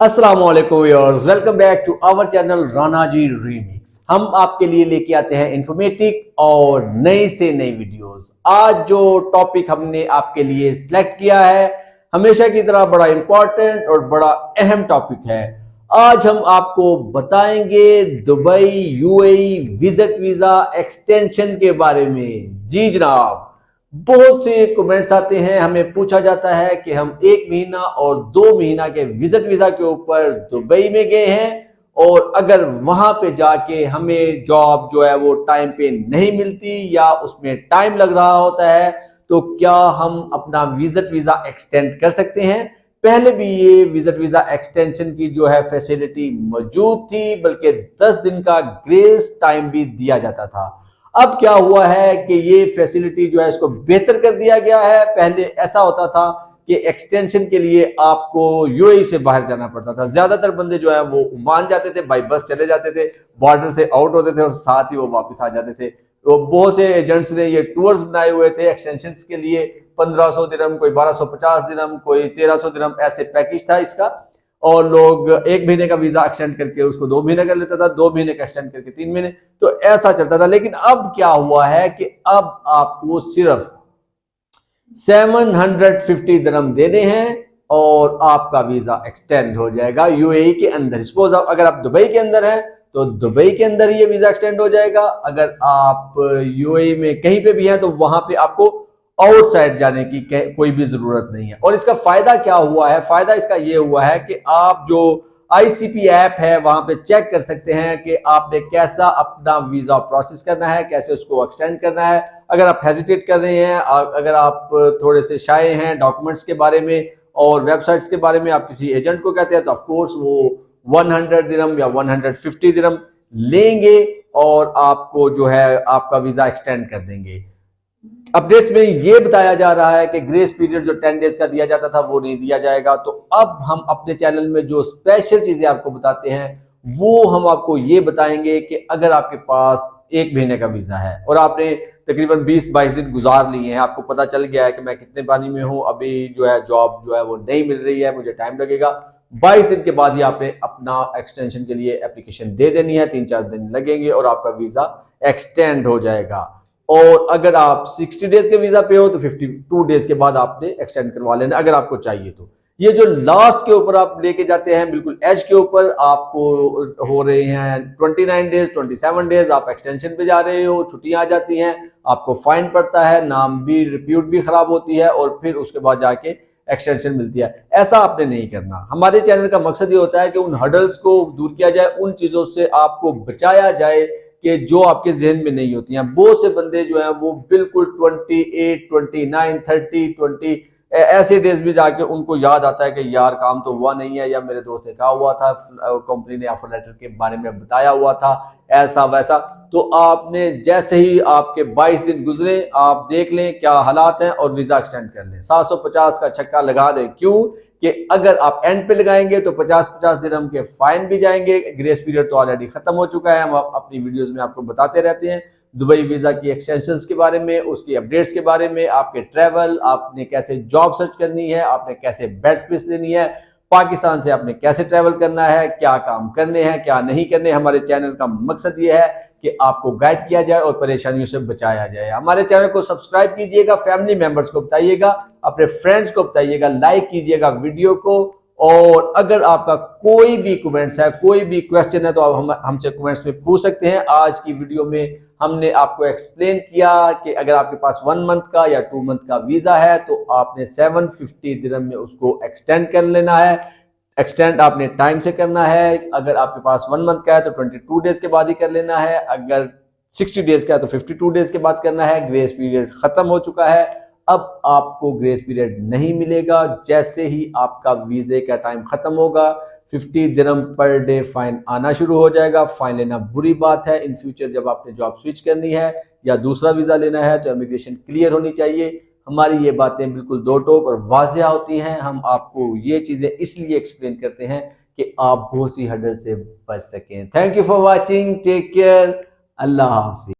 अस्सलामुअलैकुम viewers, welcome back to our channel Rana ji remix. हम आपके लिए लेके आते हैं इंफॉर्मेटिव और नई से नई वीडियोस। आज जो टॉपिक हमने आपके लिए सिलेक्ट किया है हमेशा की तरह बड़ा इंपॉर्टेंट और बड़ा अहम टॉपिक है। आज हम आपको बताएंगे Dubai UAE visit visa extension के बारे में। जी जनाब, बहुत से कमेंट्स आते हैं, हमें पूछा जाता है कि हम 1 महीना और 2 महीना के विजिट वीजा के ऊपर दुबई में गए हैं और अगर वहां पे जाके हमें जॉब जो है वो टाइम पे नहीं मिलती या उसमें टाइम लग रहा होता है तो क्या हम अपना विजिट वीजा एक्सटेंड कर सकते हैं। पहले भी ये विजिट वीजा एक्सटेंशन की जो है फैसिलिटी मौजूद थी, बल्कि 10 दिन का ग्रेस टाइम भी दिया जाता था। अब क्या हुआ है कि ये फैसिलिटी जो है इसको बेहतर कर दिया गया है। पहले ऐसा होता था कि एक्सटेंशन के लिए आपको यूएई से बाहर जाना पड़ता था। ज्यादातर बंदे जो है वो ओमान जाते थे, बाई बस चले जाते थे, बॉर्डर से आउट होते थे और साथ ही वो वापस आ जाते थे। तो बहुत से एजेंट्स ने ये टूर्स बनाए हुए थे एक्सटेंशन के लिए। 1500 दिरहम, कोई 1250 दिरहम, कोई 1300 दिरहम, ऐसे पैकेज था इसका। और लोग 1 महीने का वीजा एक्सटेंड करके उसको 2 महीने कर लेता था, 2 महीने का एक्सटेंड करके 3 महीने, तो ऐसा चलता था। लेकिन अब क्या हुआ है कि अब आपको सिर्फ 750 दिरहम देने हैं और आपका वीजा एक्सटेंड हो जाएगा यूएई के अंदर। सपोज अगर आप दुबई के अंदर हैं तो दुबई के अंदर ही ये वीजा एक्सटेंड हो जाएगा। अगर आप यूएई में कहीं पे भी हैं तो वहां पे आपको आउटसाइड जाने की कोई भी जरूरत नहीं है। और इसका फायदा क्या हुआ है? फायदा इसका ये हुआ है कि आप जो आईसीपी ऐप है वहां पे चेक कर सकते हैं कि आपने कैसा अपना वीजा प्रोसेस करना है, कैसे उसको एक्सटेंड करना है। अगर आप हेजिटेट कर रहे हैं, अगर आप थोड़े से शाये हैं डॉक्यूमेंट्स के बारे में और वेबसाइट्स के बारे में, आप किसी एजेंट को कहते हैं तो ऑफकोर्स वो 100 दिरहम या 150 दिरहम लेंगे और आपको जो है आपका वीजा एक्सटेंड कर देंगे। अपडेट्स में ये बताया जा रहा है कि ग्रेस पीरियड जो 10 डेज का दिया जाता था वो नहीं दिया जाएगा। तो अब हम अपने चैनल में जो स्पेशल चीजें आपको बताते हैं वो हम आपको ये बताएंगे कि अगर आपके पास 1 महीने का वीजा है और आपने तकरीबन 20-22 दिन गुजार लिए हैं, आपको पता चल गया है कि मैं कितने पानी में हूं, अभी जो है जॉब जो है वो नहीं मिल रही है, मुझे टाइम लगेगा, 22 दिन के बाद ही आपने अपना एक्सटेंशन के लिए एप्लीकेशन दे देनी है। 3-4 दिन लगेंगे और आपका वीजा एक्सटेंड हो जाएगा। और अगर आप 60 डेज के वीजा पे हो तो 52 डेज के बाद आपने एक्सटेंड करवा लेना अगर आपको चाहिए तो। ये जो लास्ट के ऊपर आप लेके जाते हैं, बिल्कुल एज के ऊपर आपको हो रहे हैं 29 डेज, 27 डेज, आप एक्सटेंशन पे जा रहे हो, छुट्टियां आ जाती हैं, आपको फाइन पड़ता है, नाम भी रिप्यूट भी खराब होती है और फिर उसके बाद जाके एक्सटेंशन मिलती है। ऐसा आपने नहीं करना। हमारे चैनल का मकसद ये होता है कि उन हडल्स को दूर किया जाए, उन चीजों से आपको बचाया जाए कि जो आपके जहन में नहीं होती हैं। बहुत से बंदे जो हैं वो बिल्कुल 28, 29, 30, 20 ऐसे डेज में जाके उनको याद आता है कि यार काम तो हुआ नहीं है, या मेरे दोस्त ने कहा हुआ था, कंपनी ने ऑफर लेटर के बारे में बताया हुआ था, ऐसा वैसा। तो आपने जैसे ही आपके 22 दिन गुजरे आप देख लें क्या हालात हैं और वीजा एक्सटेंड कर लें। 750 का छक्का लगा दें। क्यों कि अगर आप एंड पे लगाएंगे तो 50-50 दिरहम के फाइन भी जाएंगे। ग्रेस पीरियड तो ऑलरेडी खत्म हो चुका है, हम अपनी वीडियोस में आपको बताते रहते हैं दुबई वीजा की एक्सटेंशंस के बारे में, उसकी अपडेट्स के बारे में, आपके ट्रैवल, आपने कैसे जॉब सर्च करनी है, आपने कैसे बेड स्पेस लेनी है, पाकिस्तान से आपने कैसे ट्रैवल करना है, क्या काम करने हैं क्या नहीं करने। हमारे चैनल का मकसद ये है कि आपको गाइड किया जाए और परेशानियों से बचाया जाए। हमारे चैनल को सब्सक्राइब कीजिएगा, फैमिली मेंबर्स को बताइएगा, अपने फ्रेंड्स को बताइएगा, लाइक कीजिएगा वीडियो को। और अगर आपका कोई भी कमेंट्स है, कोई भी क्वेश्चन है तो आप हमसे कमेंट्स में पूछ सकते हैं। आज की वीडियो में हमने आपको एक्सप्लेन किया कि अगर आपके पास 1 मंथ का या 2 मंथ का वीजा है तो आपने 750 दिरहम में उसको एक्सटेंड कर लेना है। एक्सटेंड आपने टाइम से करना है। अगर आपके पास 1 मंथ का है तो 22 डेज के बाद ही कर लेना है। अगर 60 डेज का है तो 52 डेज के बाद करना है। ग्रेस पीरियड खत्म हो चुका है, अब आपको ग्रेस पीरियड नहीं मिलेगा। जैसे ही आपका वीजे का टाइम खत्म होगा 50 दिरहम पर डे फाइन आना शुरू हो जाएगा। फाइन लेना बुरी बात है। इन फ्यूचर जब आपने जॉब स्विच करनी है या दूसरा वीजा लेना है तो इमिग्रेशन क्लियर होनी चाहिए। हमारी ये बातें बिल्कुल दो टोक और वाज़ेह होती हैं। हम आपको ये चीजें इसलिए एक्सप्लेन करते हैं कि आप बहुत सी हडल से बच सकें। Thank you for watching, take care, Allah Hafiz.